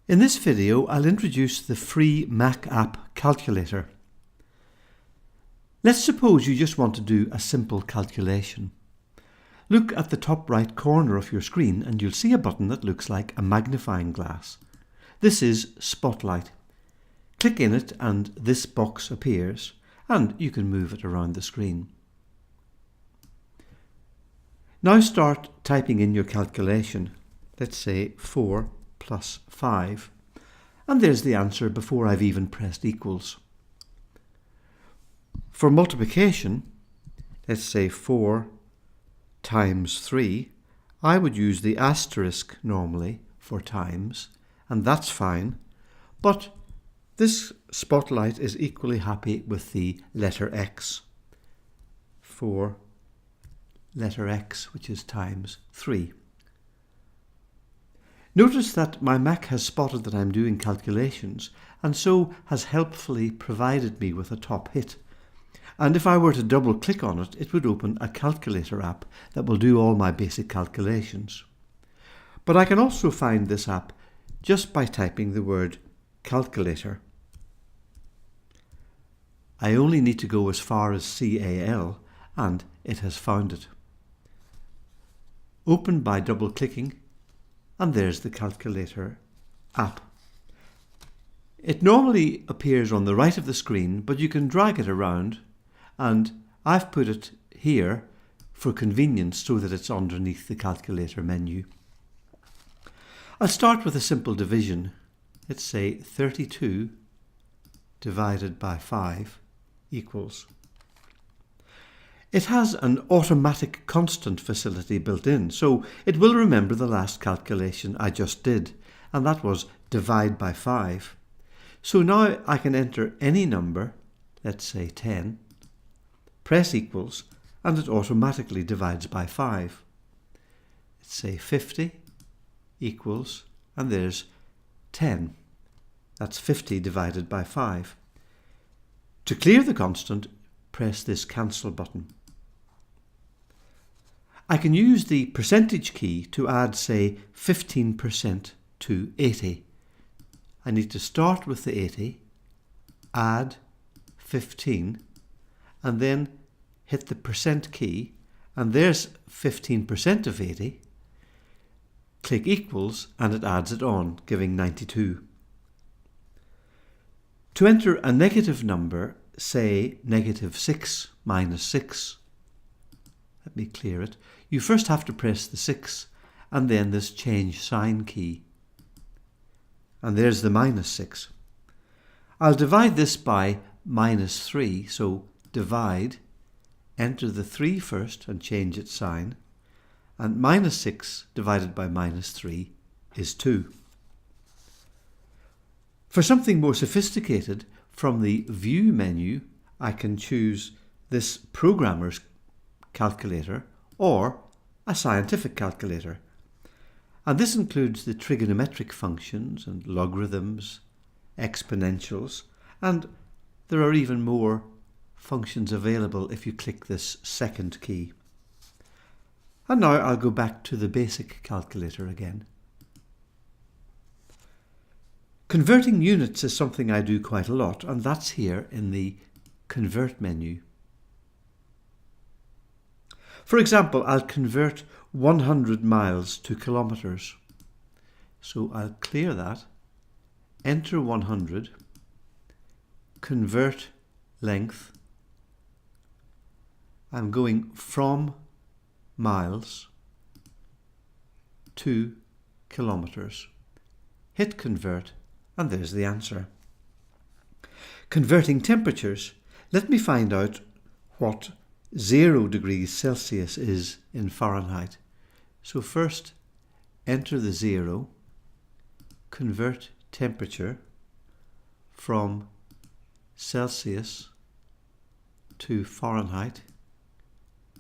In this video, I'll introduce the free Mac app Calculator. Let's suppose you just want to do a simple calculation. Look at the top right corner of your screen and you'll see a button that looks like a magnifying glass. This is Spotlight. Click in it and this box appears, and you can move it around the screen. Now start typing in your calculation. Let's say 4 plus 5, and there's the answer before I've even pressed equals. For multiplication, let's say 4 times 3, I would use the asterisk normally for times, and that's fine, but this Spotlight is equally happy with the letter X, for letter X, which is times 3. Notice that my Mac has spotted that I'm doing calculations and so has helpfully provided me with a top hit. And if I were to double click on it, it would open a calculator app that will do all my basic calculations. But I can also find this app just by typing the word calculator. I only need to go as far as CAL and it has found it. Open by double clicking, and there's the calculator app. It normally appears on the right of the screen, but you can drag it around, and I've put it here for convenience so that it's underneath the calculator menu. I'll start with a simple division. Let's say 32 divided by 5 equals. It has an automatic constant facility built in, so it will remember the last calculation I just did, and that was divide by 5. So now I can enter any number, let's say 10, press equals, and it automatically divides by 5. Let's say 50 equals, and there's 10. That's 50 divided by 5. To clear the constant, press this cancel button. I can use the percentage key to add, say, 15% to 80. I need to start with the 80, add 15, and then hit the percent key, and there's 15% of 80. Click equals, and it adds it on, giving 92. To enter a negative number, say -6 minus 6, let me clear it. You first have to press the 6 and then this change sign key. And there's the -6. I'll divide this by -3, so divide, enter the 3 first and change its sign, and -6 divided by -3 is 2. For something more sophisticated, from the View menu, I can choose this programmer's calculator or a scientific calculator. And this includes the trigonometric functions and logarithms, exponentials, and there are even more functions available if you click this second key. And now I'll go back to the basic calculator again. Converting units is something I do quite a lot, and that's here in the Convert menu. For example, I'll convert 100 miles to kilometers. So I'll clear that, enter 100, convert length. I'm going from miles to kilometers. Hit convert, and there's the answer. Converting temperatures, let me find out what 0 degrees Celsius is in Fahrenheit. So first enter the 0, convert temperature from Celsius to Fahrenheit,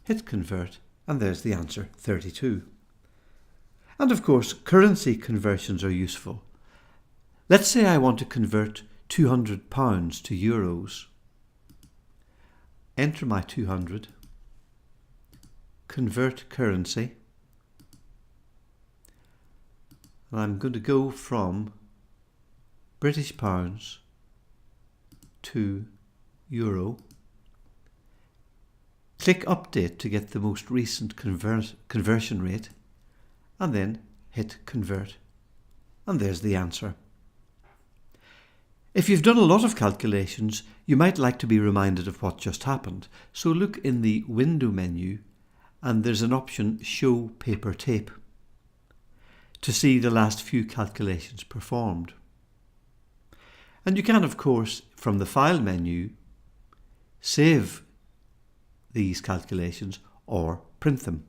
hit convert, and there's the answer, 32. And of course, currency conversions are useful. Let's say I want to convert £200 to euros. Enter my 200, convert currency, and I'm going to go from British pounds to euro. Click Update to get the most recent conversion rate, and then hit Convert. And there's the answer. If you've done a lot of calculations, you might like to be reminded of what just happened. So look in the Window menu, and there's an option Show Paper Tape to see the last few calculations performed. And you can, of course, from the File menu, save these calculations or print them.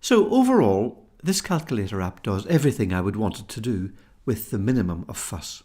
So overall, this calculator app does everything I would want it to do with the minimum of fuss.